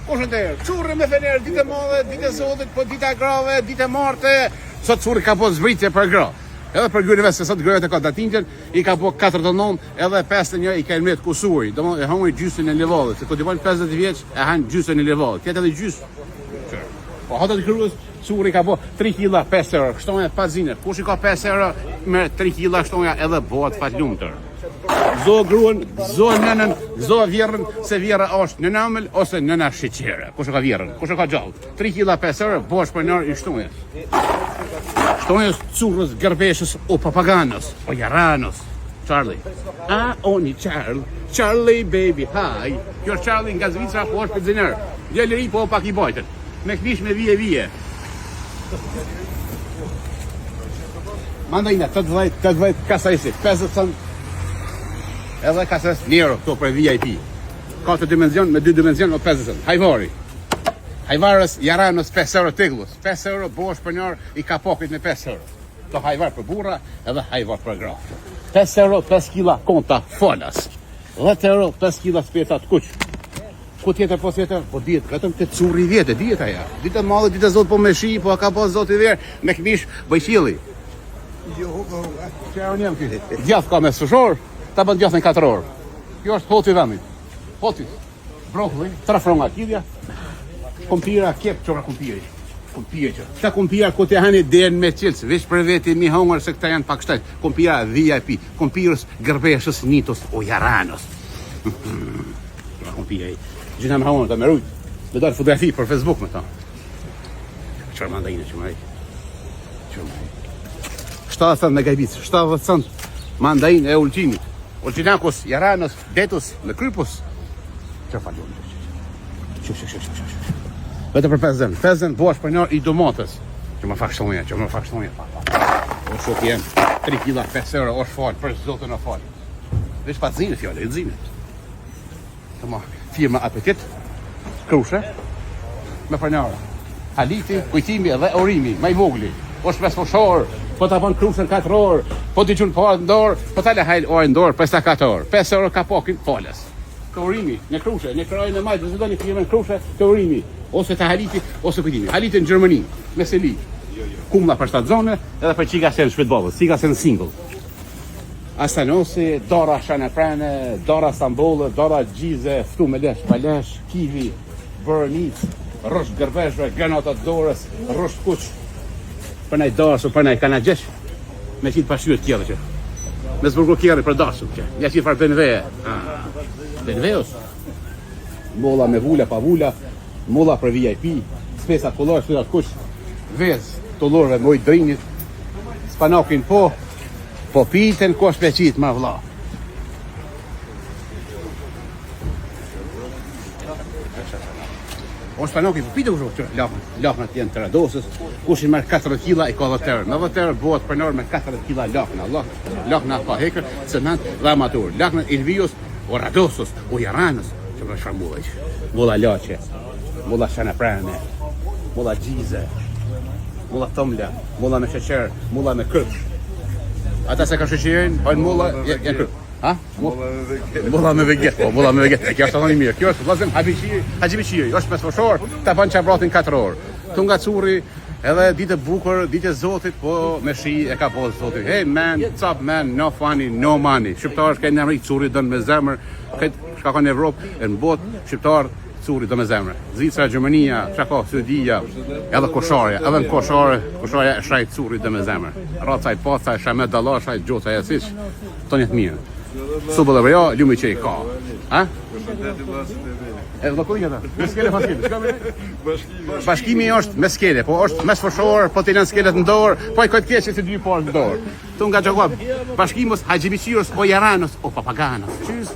Kush ndër? Çurrë me fener, ditë madhe, ditë zotit, po ditë grave, ditë marte. Sot çurri ka po zbritje për gra. Edhe për gryve se sot gryvet e ka datintjen, i ka po 4-9 edhe 5-1 i ka mbet kusuri. Domthon e hangi gjysën e levallit, se kur ti bën 50 vjeç e han gjysën e levallit. Tjetër edhe gjys. Po hata të kruas çurri ka po 3 kg 5 euro, shtonja pa zinë. Kush i ka 5 euro me 3 kg shtonja edhe bëhet fatlumtër. Zo gruan, zo nënën, zo vjerrën, se vjerra është në namël ose nëna sheqere. Kush e ka vjerrën? Kush e ka gjallë? 3 kg 5 euro bosh për nër i shtonja. Shtonjes currës, gërbeshës, o papaganës, o jaranos. Charlie. Oni Charlie baby, hi. Kjo Charlie nga Zvicra po është penzioner. Djalë i po pak i bajtën. Me knish me vije. Mandajna, të dvajt kasajsi, 50 cent. Edhe kasajs nero, këto për VIP. Ka të dimenzion, me 2 dimenzion, o 50 cent. Hajvari. Hajvarës, jaranos, 5 euro tiglus. 5 euro bosh për njarë, i kapokit me 5 euro. To hajvar për burra, edhe hajvar për gra. 5 euro, 5 kila konta folas. 10 euro, 5 kila spetat kuq. Ku tjetër po tjetër? Po djetë, vetëm të curri vjetë, djetë aja. Ditë madhe, ditë zot po me shi, po ka po zot i verë, me këmish bëjqili. Që unë jam kështë. Djath ka me sëshor, ta bën djath në 4 orë. Kjo është hoti vëmit. Hoti. Brokli, 3 fronga kidja. Kompira, kep qora kompiri. Kompira që. Këta kompira ku të hani derën me qilës, veç për veti mi hongër se këta janë pak shtajt. Kompira VIP, kompirës gërbeshës nitos o jaranos. Kompira i. Gjina me hongër të me rujt. Me dalë fotografi për Facebook me ta. Qërë mandajnë që më 70 cent me gajbicë, 70 cent mandajnë e ulqimit. Ulqinakos, jaranos, detus, me krypus. Që falon. Vete për 5 cent bosh për nërë i domatës. Që më fakshtonja. O shok jenë, 3 kg 5 euro, është falë, për zotën o falë. Vesh pa zinë fjallë, e zinë. Të ma, firma apetit, krushe, me për nërë. Haliti, kujtimi dhe orimi, ma i vogli. është 5 fushor, po ta bën krusën 4 orë, po t'i gjun parë në dorë, po ta le hajl orë në dorë, 54 orë. 5 euro ka pokin, falas. Të urimi, në krushe, në krajën e majtë, nëse do një firme në krushe, të urimi, ose të haliti, ose kujtimi. Haliti në Gjermani, me seli. Kumla për 7 zone, edhe për qika sen shpitbovës, qika sen single. Asanosi, dora Shanaprane, dora Stambollë, dora Gjize, ftu me lesh, palesh, kivi, bërënic, rrësht gërbeshve, gënatat dorës, rrësht kuq. Për nej dorës o për nej kanagjesh, me qitë pashyët kjere që. Me zburgu kjere për dasu që. Ja qitë farë benveje. Benvejos. Molla me vula, pa vula, molla për VIP, spesa kolor, shpirat kuq, vez, tollore me ujtë drinit, spanakin po pitën kosh me qitë ma vla. O spanaki po pitë u që laknat janë të radosës, kushin merë 40 kila i ka 10 euro. Me 10 euro bëhet për nërë me 40 kila lakna. Lakna pa hekër, cement dhe amatur. Lakna Ilvios, o radosës, o jaranës, që më shfarmullaj. Molla Lache, molla Shanaprane, molla Gjize, molla Tomla, molla me sheqer, molla me kërp. Ata se ka sheqerin, hajnë molla, janë kërp. Ha? Molla me veget, po molla me veget. Kjo është tani mirë. Kjo është vllazëm Haxhibiçiri, është 5 fushor, ta bën çabratin 4 orë. Tu nga curri, edhe ditë bukur, ditë Zotit, po me shi e ka bosh Zoti. Hey man, what's up man? No funny, no money. Shqiptarë që në Amerikë curri don me zemër, këtë shka ka në Evropë, e në botë shqiptar curri do me zemër. Zvicra, Gjermania, Çaka, Suedia, edhe Kosharja, edhe në Kosharja e shajt curri do me zemër. Racaj, pacaj, shamet dallashaj, gjota e siç, tonë të mirë. Subë dhe vëja, ljumi që i ka. Ha? E vëllëkullinja ta? Me skele fa skele? Bashkimi është me skele, po është mes fushor, po të janë skelet në dorë, po i këtë keqe si 2 parë në dorë. Tu nga Gjakuab, bashkimës Haxhibiçirës o Jaranos o Papaganos. Qysh?